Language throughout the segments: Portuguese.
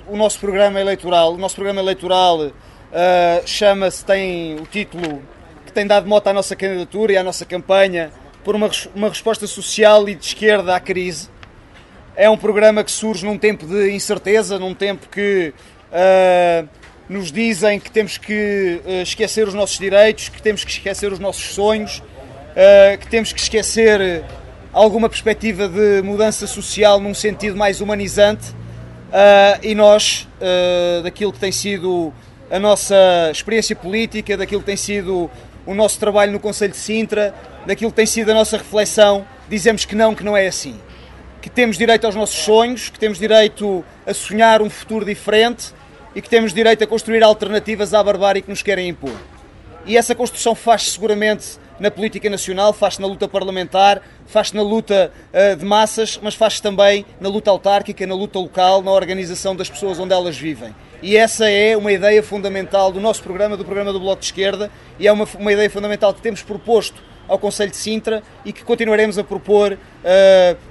o nosso programa eleitoral. O nosso programa eleitoral chama-se, tem o título que tem dado mote à nossa candidatura e à nossa campanha, por uma resposta social e de esquerda à crise. É um programa que surge num tempo de incerteza, num tempo que nos dizem que temos que esquecer os nossos direitos, que temos que esquecer os nossos sonhos, que temos que esquecer alguma perspectiva de mudança social num sentido mais humanizante, e nós, daquilo que tem sido a nossa experiência política, daquilo que tem sido o nosso trabalho no Conselho de Sintra, daquilo que tem sido a nossa reflexão, dizemos que não é assim. Que temos direito aos nossos sonhos, que temos direito a sonhar um futuro diferente e que temos direito a construir alternativas à barbárie que nos querem impor. E essa construção faz-se seguramente na política nacional, faz-se na luta parlamentar, faz-se na luta de massas, mas faz-se também na luta autárquica, na luta local, na organização das pessoas onde elas vivem. E essa é uma ideia fundamental do nosso programa, do programa do Bloco de Esquerda, e é uma ideia fundamental que temos proposto ao Conselho de Sintra e que continuaremos a propor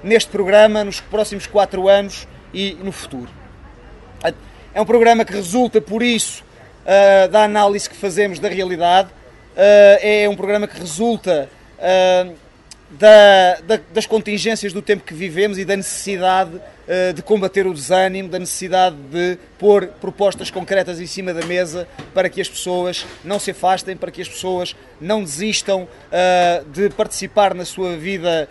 neste programa nos próximos 4 anos e no futuro. É um programa que resulta, por isso, da análise que fazemos da realidade, é um programa que resulta das contingências do tempo que vivemos e da necessidade de combater o desânimo, da necessidade de pôr propostas concretas em cima da mesa para que as pessoas não se afastem, para que as pessoas não desistam de participar na sua vida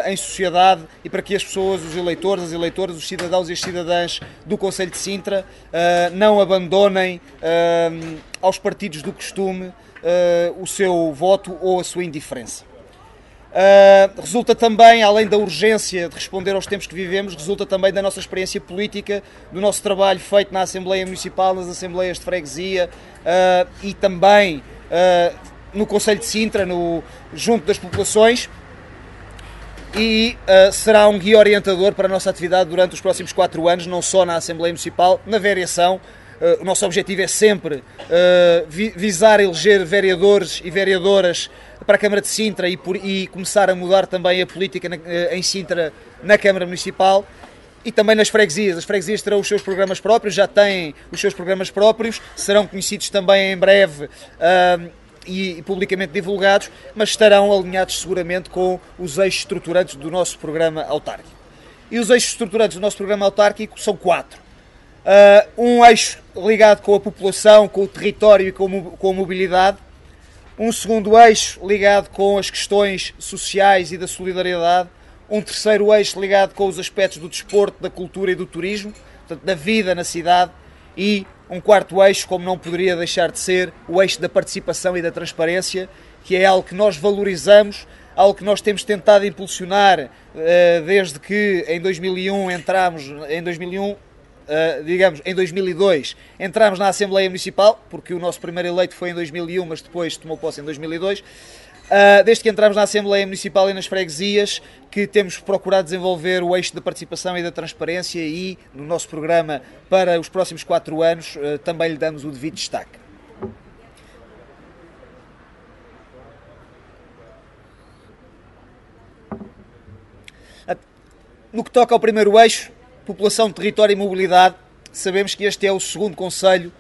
em sociedade e para que as pessoas, os eleitores, as eleitoras, os cidadãos e as cidadãs do Concelho de Sintra não abandonem aos partidos do costume o seu voto ou a sua indiferença. Resulta também, além da urgência de responder aos tempos que vivemos, resulta também da nossa experiência política, do nosso trabalho feito na Assembleia Municipal, nas Assembleias de Freguesia e também no Concelho de Sintra, junto das populações, e será um guia orientador para a nossa atividade durante os próximos 4 anos, não só na Assembleia Municipal, na variação. O nosso objetivo é sempre visar eleger vereadores e vereadoras para a Câmara de Sintra e começar a mudar também a política em Sintra na Câmara Municipal e também nas freguesias. As freguesias terão os seus programas próprios, já têm os seus programas próprios, serão conhecidos também em breve e publicamente divulgados, mas estarão alinhados seguramente com os eixos estruturantes do nosso programa autárquico. E os eixos estruturantes do nosso programa autárquico são 4. Um eixo ligado com a população, com o território e com a mobilidade. Um segundo eixo ligado com as questões sociais e da solidariedade. Um terceiro eixo ligado com os aspectos do desporto, da cultura e do turismo, portanto, da vida na cidade. E um quarto eixo, como não poderia deixar de ser, o eixo da participação e da transparência, que é algo que nós valorizamos, algo que nós temos tentado impulsionar desde que em 2001 entramos, em 2002 entramos na Assembleia Municipal, porque o nosso primeiro eleito foi em 2001, mas depois tomou posse em 2002. Desde que entramos na Assembleia Municipal e nas freguesias, que temos procurado desenvolver o eixo da participação e da transparência e, no nosso programa para os próximos 4 anos, também lhe damos o devido destaque. No que toca ao primeiro eixo, população, território e mobilidade, sabemos que este é o segundo concelho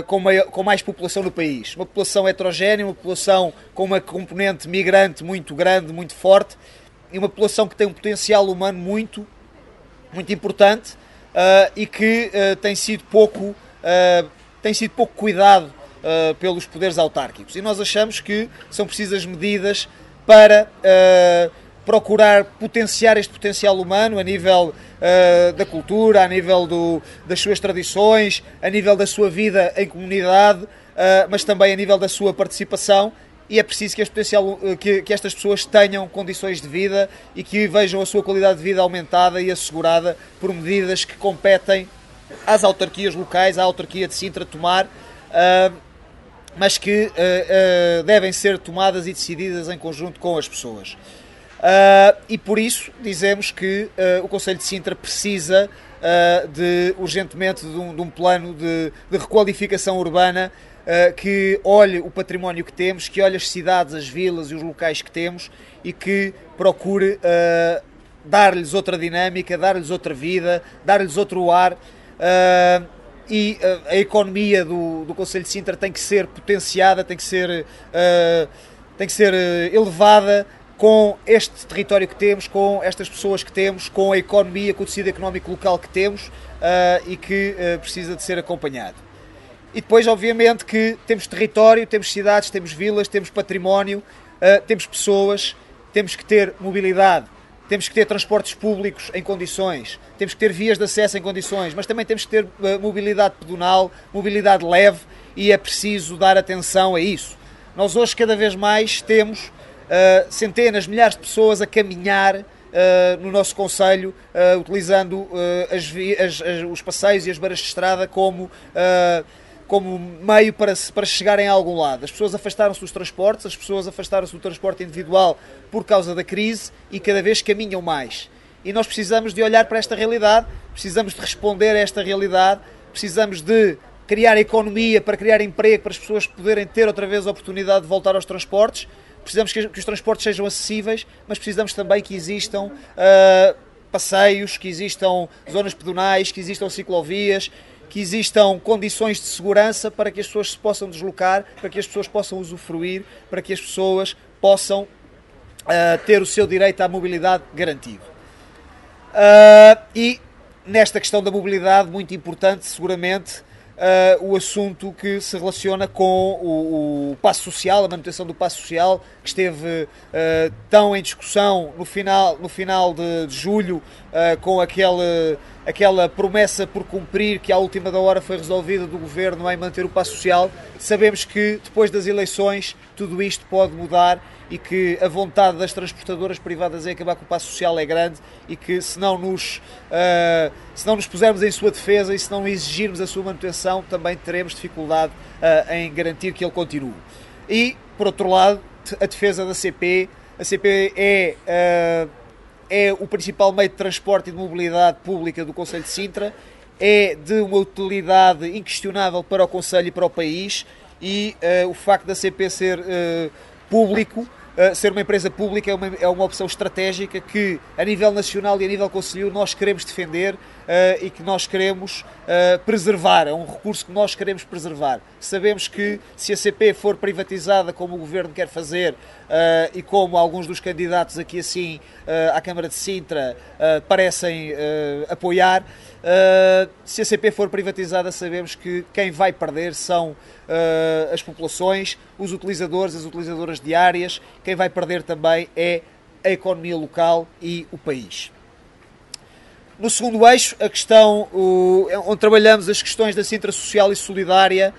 com mais população no país. Uma população heterogénea, uma população com uma componente migrante muito grande, muito forte, e uma população que tem um potencial humano muito importante e que tem sido pouco cuidado pelos poderes autárquicos. E nós achamos que são precisas medidas para procurar potenciar este potencial humano a nível da cultura, a nível das suas tradições, a nível da sua vida em comunidade, mas também a nível da sua participação, e é preciso que estas pessoas tenham condições de vida e que vejam a sua qualidade de vida aumentada e assegurada por medidas que competem às autarquias locais, à autarquia de Sintra tomar, mas que devem ser tomadas e decididas em conjunto com as pessoas. E por isso dizemos que o Concelho de Sintra precisa urgentemente de um plano de requalificação urbana que olhe o património que temos, que olhe as cidades, as vilas e os locais que temos e que procure dar-lhes outra dinâmica, dar-lhes outra vida, dar-lhes outro ar, e a economia do Concelho de Sintra tem que ser potenciada, tem que ser elevada com este território que temos, com estas pessoas que temos, com a economia, com o tecido económico local que temos e que precisa de ser acompanhado. E depois, obviamente, que temos território, temos cidades, temos vilas, temos património, temos pessoas, temos que ter mobilidade, temos que ter transportes públicos em condições, temos que ter vias de acesso em condições, mas também temos que ter mobilidade pedonal, mobilidade leve, e é preciso dar atenção a isso. Nós hoje cada vez mais temos centenas, milhares de pessoas a caminhar no nosso concelho, utilizando os passeios e as beiras de estrada como meio para chegarem a algum lado. As pessoas afastaram-se dos transportes, as pessoas afastaram-se do transporte individual por causa da crise e cada vez caminham mais. E nós precisamos de olhar para esta realidade, precisamos de responder a esta realidade, precisamos de criar economia para criar emprego, para as pessoas poderem ter outra vez a oportunidade de voltar aos transportes. Precisamos que os transportes sejam acessíveis, mas precisamos também que existam passeios, que existam zonas pedonais, que existam ciclovias, que existam condições de segurança para que as pessoas se possam deslocar, para que as pessoas possam usufruir, para que as pessoas possam ter o seu direito à mobilidade garantido. E nesta questão da mobilidade, muito importante, seguramente, o assunto que se relaciona com o passo social, a manutenção do passo social, que esteve tão em discussão no final de julho, com aquela promessa por cumprir que à última da hora foi resolvida do Governo em manter o passo social. Sabemos que depois das eleições tudo isto pode mudar e que a vontade das transportadoras privadas em acabar com o passo social é grande e que se não nos pusermos em sua defesa e se não exigirmos a sua manutenção, também teremos dificuldade em garantir que ele continue. E, por outro lado, a defesa da CP. A CP é o principal meio de transporte e de mobilidade pública do Concelho de Sintra, é de uma utilidade inquestionável para o Concelho e para o país, e o facto da CP ser público, ser uma empresa pública é uma opção estratégica que a nível nacional e a nível concelhio nós queremos defender e que nós queremos preservar, é um recurso que nós queremos preservar. Sabemos que se a CP for privatizada como o Governo quer fazer e como alguns dos candidatos aqui assim à Câmara de Sintra parecem apoiar, se a CP for privatizada sabemos que quem vai perder são as populações, os utilizadores, as utilizadoras diárias. Quem vai perder também é a economia local e o país. No segundo eixo, a questão onde trabalhamos as questões da Sintra Social e Solidária,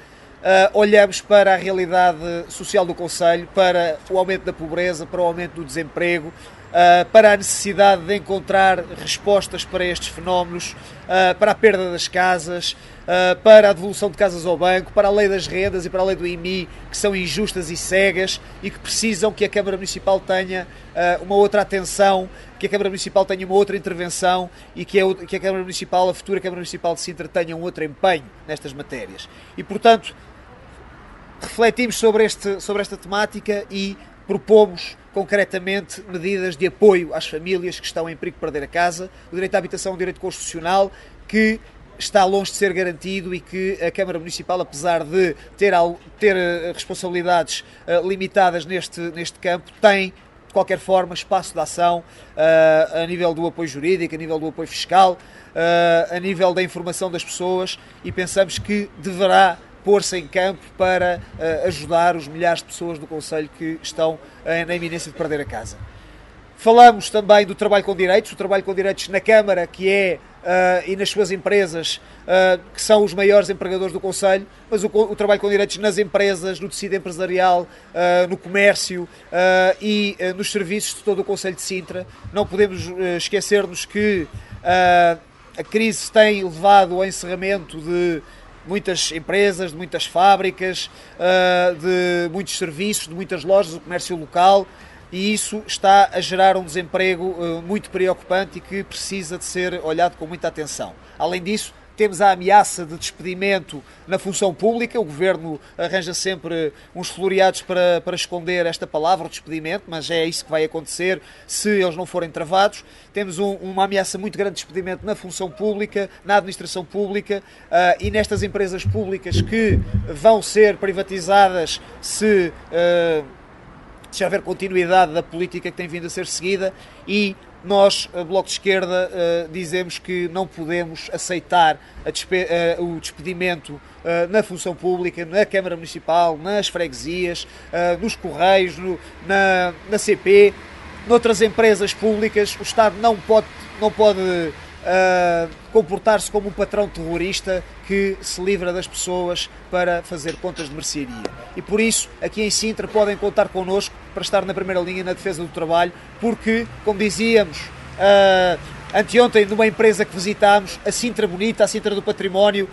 olhamos para a realidade social do Concelho, para o aumento da pobreza, para o aumento do desemprego, para a necessidade de encontrar respostas para estes fenómenos, para a perda das casas, para a devolução de casas ao banco, para a lei das rendas e para a lei do IMI, que são injustas e cegas e que precisam que a Câmara Municipal tenha uma outra atenção, que a Câmara Municipal tenha uma outra intervenção e que a Câmara Municipal, a futura Câmara Municipal de Sintra, tenha um outro empenho nestas matérias. E, portanto, refletimos sobre esta temática e propomos concretamente medidas de apoio às famílias que estão em perigo de perder a casa. O direito à habitação é um direito constitucional que está longe de ser garantido e que a Câmara Municipal, apesar de ter responsabilidades limitadas neste campo, tem, de qualquer forma, espaço de ação a nível do apoio jurídico, a nível do apoio fiscal, a nível da informação das pessoas, e pensamos que deverá pôr-se em campo para ajudar os milhares de pessoas do Concelho que estão na iminência de perder a casa. Falamos também do trabalho com direitos, o trabalho com direitos na Câmara, que é, e nas suas empresas, que são os maiores empregadores do Concelho, mas o trabalho com direitos nas empresas, no tecido empresarial, no comércio e nos serviços de todo o Concelho de Sintra. Não podemos esquecer-nos que a crise tem levado ao encerramento de muitas empresas, de muitas fábricas, de muitos serviços, de muitas lojas, do comércio local, e isso está a gerar um desemprego muito preocupante e que precisa de ser olhado com muita atenção. Além disso, temos a ameaça de despedimento na função pública. O Governo arranja sempre uns floreados para esconder esta palavra, o despedimento, mas é isso que vai acontecer se eles não forem travados. Temos uma ameaça muito grande de despedimento na função pública, na administração pública e nestas empresas públicas que vão ser privatizadas se houver continuidade da política que tem vindo a ser seguida. E nós, Bloco de Esquerda, dizemos que não podemos aceitar o despedimento na função pública, na Câmara Municipal, nas freguesias, nos Correios, na CP, noutras empresas públicas. O Estado não pode comportar-se como um patrão terrorista que se livra das pessoas para fazer contas de mercearia. E por isso, aqui em Sintra, podem contar connosco para estar na primeira linha na defesa do trabalho, porque, como dizíamos anteontem numa empresa que visitámos, a Sintra bonita, a Sintra do património,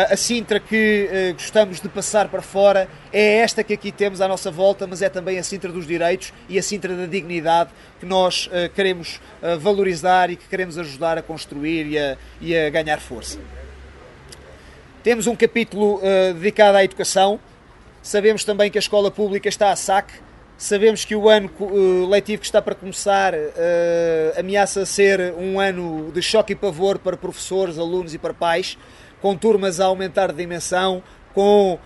a Sintra que gostamos de passar para fora, é esta que aqui temos à nossa volta, mas é também a Sintra dos direitos e a Sintra da dignidade que nós queremos valorizar e que queremos ajudar a construir e a ganhar força. Temos um capítulo dedicado à educação. Sabemos também que a escola pública está a saque. Sabemos que o ano letivo que está para começar ameaça ser um ano de choque e pavor para professores, alunos e para pais, com turmas a aumentar de dimensão, com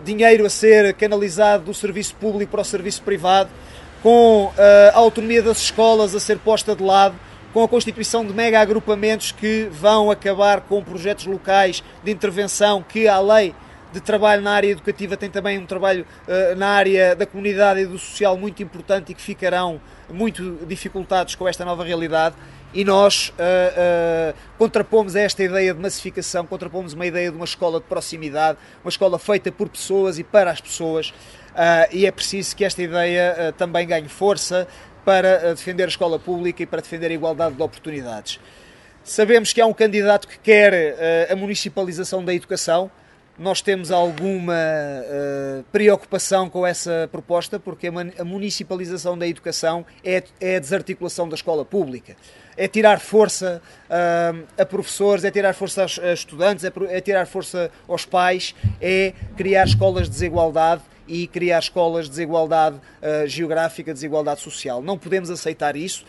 dinheiro a ser canalizado do serviço público para o serviço privado, com a autonomia das escolas a ser posta de lado, com a constituição de mega agrupamentos que vão acabar com projetos locais de intervenção que a lei de trabalho na área educativa tem também um trabalho na área da comunidade e do social muito importante e que ficarão muito dificultados com esta nova realidade. E nós contrapomos a esta ideia de massificação, contrapomos uma ideia de uma escola de proximidade, uma escola feita por pessoas e para as pessoas, e é preciso que esta ideia também ganhe força para defender a escola pública e para defender a igualdade de oportunidades. Sabemos que há um candidato que quer a municipalização da educação. Nós temos alguma preocupação com essa proposta, porque a municipalização da educação é a desarticulação da escola pública. É tirar força a professores, é tirar força a estudantes, é tirar força aos pais, é criar escolas de desigualdade e criar escolas de desigualdade geográfica, desigualdade social. Não podemos aceitar isso.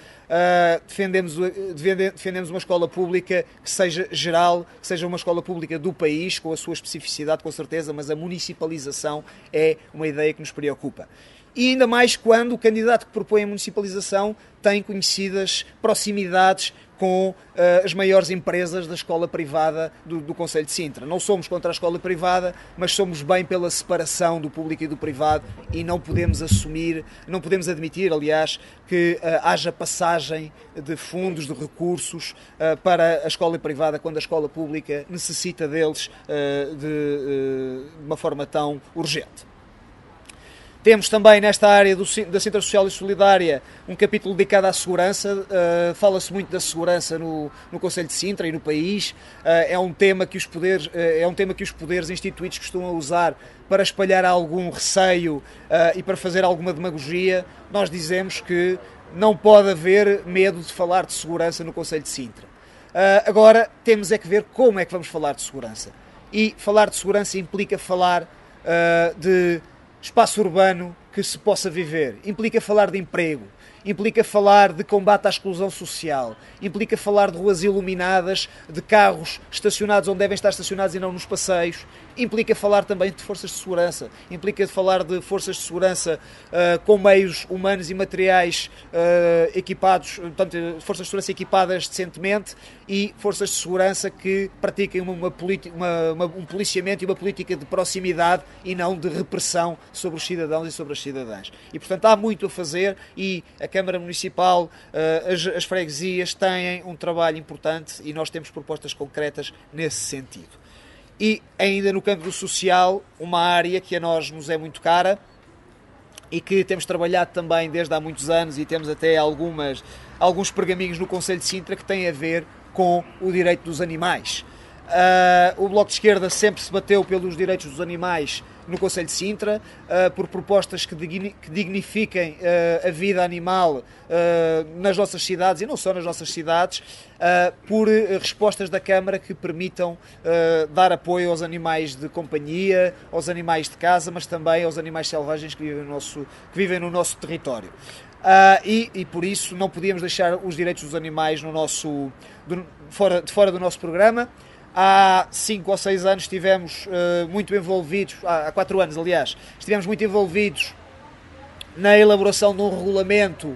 Defendemos uma escola pública que seja geral, que seja uma escola pública do país, com a sua especificidade, com certeza, mas a municipalização é uma ideia que nos preocupa. E ainda mais quando o candidato que propõe a municipalização tem conhecidas proximidades com as maiores empresas da escola privada do Concelho de Sintra. Não somos contra a escola privada, mas somos bem pela separação do público e do privado e não podemos admitir, aliás, que haja passagem de fundos, de recursos para a escola privada quando a escola pública necessita deles de uma forma tão urgente. Temos também nesta área da Sintra Social e Solidária um capítulo dedicado à segurança. Fala-se muito da segurança no Concelho de Sintra e no país. É um tema que os poderes instituídos costumam usar para espalhar algum receio e para fazer alguma demagogia. Nós dizemos que não pode haver medo de falar de segurança no Concelho de Sintra. Agora temos é que ver como é que vamos falar de segurança. E falar de segurança implica falar de espaço urbano que se possa viver, implica falar de emprego, implica falar de combate à exclusão social, implica falar de ruas iluminadas, de carros estacionados onde devem estar estacionados e não nos passeios, implica falar também de forças de segurança, implica falar de forças de segurança com meios humanos e materiais equipados, portanto, forças de segurança equipadas decentemente e forças de segurança que pratiquem um policiamento e uma política de proximidade e não de repressão sobre os cidadãos e sobre as cidadãs. E, portanto, há muito a fazer e a Câmara Municipal, as freguesias têm um trabalho importante e nós temos propostas concretas nesse sentido. E ainda no campo do social, uma área que a nós nos é muito cara e que temos trabalhado também desde há muitos anos e temos até alguns pergaminhos no Concelho de Sintra que têm a ver com o direito dos animais. O Bloco de Esquerda sempre se bateu pelos direitos dos animais no concelho de Sintra, por propostas que dignifiquem a vida animal nas nossas cidades e não só nas nossas cidades, por respostas da Câmara que permitam dar apoio aos animais de companhia, aos animais de casa, mas também aos animais selvagens que vivem no nosso território. E por isso não podíamos deixar os direitos dos animais fora do nosso programa. Há 5 ou 6 anos estivemos muito envolvidos, há 4 anos aliás, estivemos muito envolvidos na elaboração de um regulamento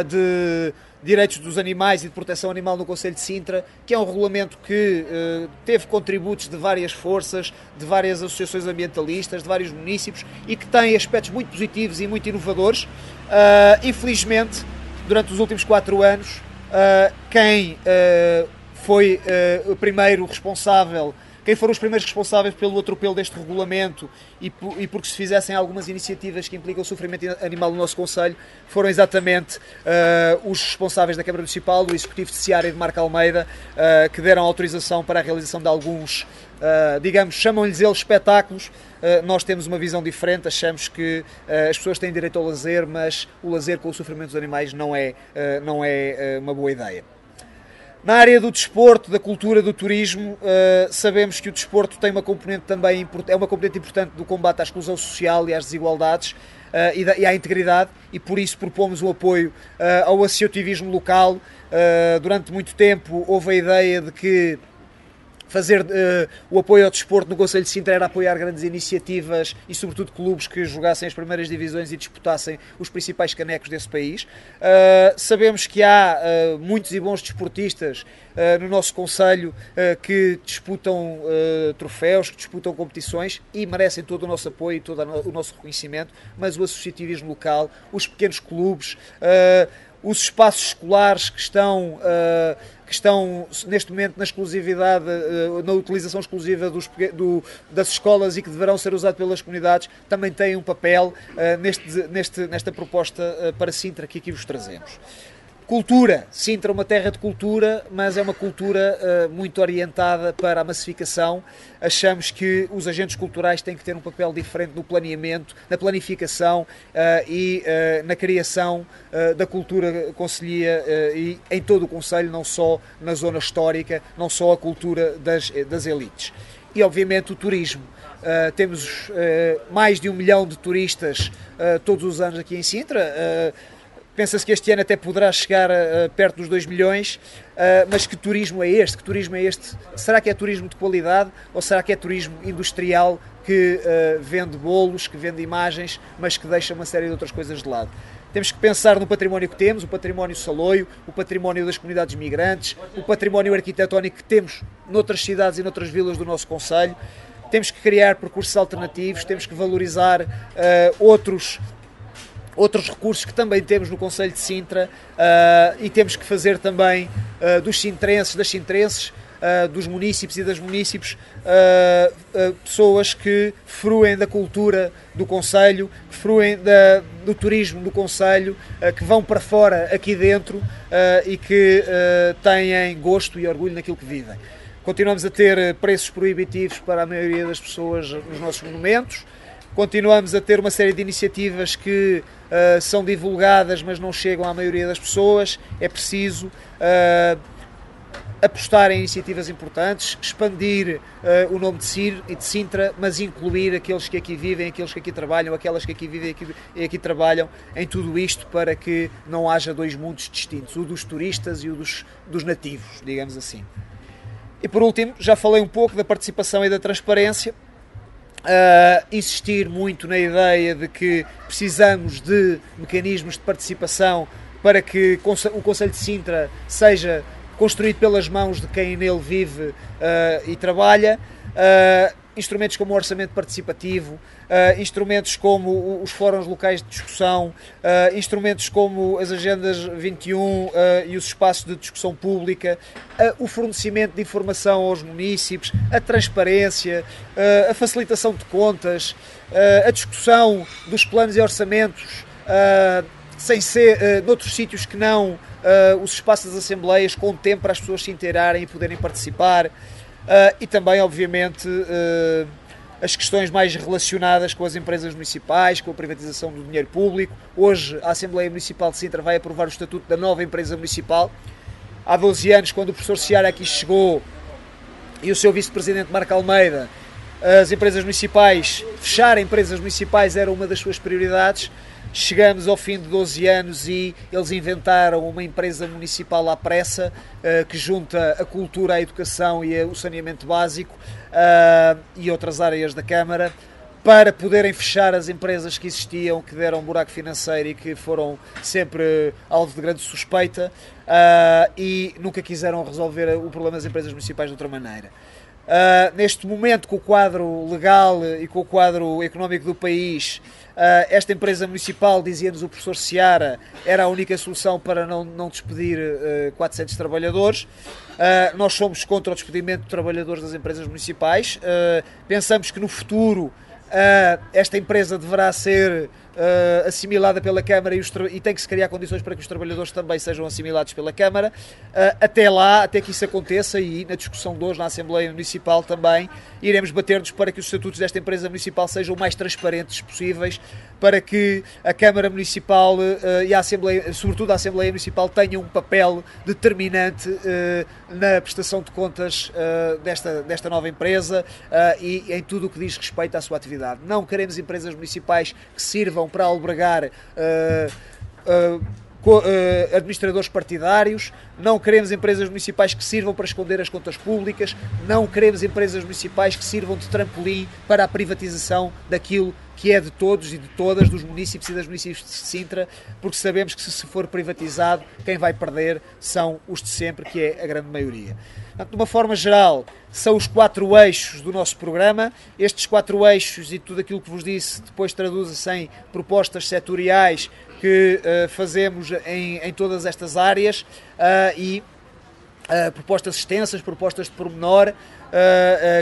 de direitos dos animais e de proteção animal no concelho de Sintra, que é um regulamento que teve contributos de várias forças, de várias associações ambientalistas, de vários municípios e que tem aspectos muito positivos e muito inovadores. Infelizmente, durante os últimos 4 anos, quem foi o primeiro responsável, quem foram os primeiros responsáveis pelo atropelo deste regulamento e porque se fizessem algumas iniciativas que implicam o sofrimento animal no nosso concelho, foram exatamente os responsáveis da Câmara Municipal, do Executivo de Seara e de Marco Almeida, que deram autorização para a realização de alguns, digamos, chamam-lhes eles espetáculos. Nós temos uma visão diferente, achamos que as pessoas têm direito ao lazer, mas o lazer com o sofrimento dos animais não é uma boa ideia. Na área do desporto, da cultura, do turismo, sabemos que o desporto tem uma componente também é uma componente importante do combate à exclusão social e às desigualdades e à integridade, e por isso propomos o apoio ao associativismo local. Durante muito tempo houve a ideia de que fazer o apoio ao desporto no concelho de Sintra era apoiar grandes iniciativas e sobretudo clubes que jogassem as primeiras divisões e disputassem os principais canecos desse país. Sabemos que há muitos e bons desportistas no nosso concelho que disputam troféus, que disputam competições e merecem todo o nosso apoio e todo o nosso reconhecimento, mas o associativismo local, os pequenos clubes, os espaços escolares que estão neste momento na exclusividade, na utilização exclusiva das escolas e que deverão ser usados pelas comunidades, também têm um papel nesta proposta para Sintra que aqui vos trazemos. Cultura. Sintra é uma terra de cultura, mas é uma cultura muito orientada para a massificação. Achamos que os agentes culturais têm que ter um papel diferente no planeamento, na planificação e na criação da cultura concelhia e em todo o concelho, não só na zona histórica, não só a cultura das elites. E, obviamente, o turismo. Temos mais de 1 milhão de turistas todos os anos aqui em Sintra. Pensa-se que este ano até poderá chegar perto dos 2 milhões, mas que turismo é este? Que turismo é este? Será que é turismo de qualidade ou será que é turismo industrial que vende bolos, que vende imagens, mas que deixa uma série de outras coisas de lado? Temos que pensar no património que temos, o património saloio, o património das comunidades migrantes, o património arquitetónico que temos noutras cidades e noutras vilas do nosso concelho. Temos que criar percursos alternativos, temos que valorizar outros recursos que também temos no concelho de Sintra e temos que fazer também dos sintrenses, das sintrenses, dos munícipes e das munícipes pessoas que fruem da cultura do concelho, que fruem do turismo do concelho, que vão para fora aqui dentro e que têm gosto e orgulho naquilo que vivem. Continuamos a ter preços proibitivos para a maioria das pessoas nos nossos monumentos. Continuamos a ter uma série de iniciativas que são divulgadas, mas não chegam à maioria das pessoas. É preciso apostar em iniciativas importantes, expandir o nome de CIR e de Sintra, mas incluir aqueles que aqui vivem, aqueles que aqui trabalham, aquelas que aqui vivem e aqui trabalham em tudo isto para que não haja 2 mundos distintos, o dos turistas e o dos nativos, digamos assim. E por último, já falei um pouco da participação e da transparência. Insistir muito na ideia de que precisamos de mecanismos de participação para que o concelho de Sintra seja construído pelas mãos de quem nele vive e trabalha. Instrumentos como o orçamento participativo, instrumentos como os fóruns locais de discussão, instrumentos como as agendas 21 e os espaços de discussão pública, o fornecimento de informação aos munícipes, a transparência, a facilitação de contas, a discussão dos planos e orçamentos, sem ser noutros sítios que não os espaços das assembleias, com tempo para as pessoas se inteirarem e poderem participar. E também, obviamente, as questões mais relacionadas com as empresas municipais, com a privatização do dinheiro público. Hoje a Assembleia Municipal de Sintra vai aprovar o estatuto da nova empresa municipal. Há 12 anos, quando o professor Seara aqui chegou e o seu vice-presidente Marco Almeida, as empresas municipais, fechar empresas municipais era uma das suas prioridades. Chegamos ao fim de 12 anos e eles inventaram uma empresa municipal à pressa que junta a cultura, a educação e o saneamento básico e outras áreas da Câmara para poderem fechar as empresas que existiam, que deram um buraco financeiro e que foram sempre alvo de grande suspeita e nunca quiseram resolver o problema das empresas municipais de outra maneira. Neste momento, com o quadro legal e com o quadro económico do país, esta empresa municipal, dizia-nos o professor Seara, era a única solução para não despedir 400 trabalhadores. Nós somos contra o despedimento de trabalhadores das empresas municipais. Pensamos que no futuro esta empresa deverá ser assimilada pela Câmara e tem que se criar condições para que os trabalhadores também sejam assimilados pela Câmara. Até lá, até que isso aconteça, e na discussão de hoje na Assembleia Municipal também iremos bater-nos para que os estatutos desta empresa municipal sejam o mais transparentes possíveis, para que a Câmara Municipal e a Assembleia, sobretudo a Assembleia Municipal, tenham um papel determinante na prestação de contas desta nova empresa e em tudo o que diz respeito à sua atividade. Não queremos empresas municipais que sirvam para albergar administradores partidários, não queremos empresas municipais que sirvam para esconder as contas públicas, não queremos empresas municipais que sirvam de trampolim para a privatização daquilo que é de todos e de todas, dos municípios e das municípios de Sintra, porque sabemos que se for privatizado, quem vai perder são os de sempre, que é a grande maioria. Portanto, de uma forma geral, são os 4 eixos do nosso programa. Estes 4 eixos e tudo aquilo que vos disse depois traduz-se em propostas setoriais que fazemos em todas estas áreas e propostas extensas, propostas de pormenor,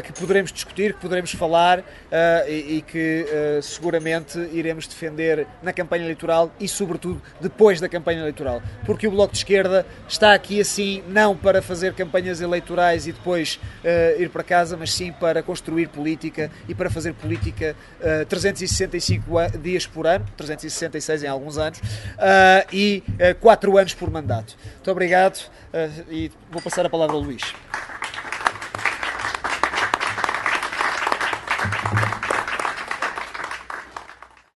que poderemos discutir, que poderemos falar e que seguramente iremos defender na campanha eleitoral e sobretudo depois da campanha eleitoral, porque o Bloco de Esquerda está aqui assim não para fazer campanhas eleitorais e depois ir para casa, mas sim para construir política e para fazer política 365 dias por ano, 366 em alguns anos, e 4 anos por mandato. Muito obrigado e vou passar a palavra ao Luís.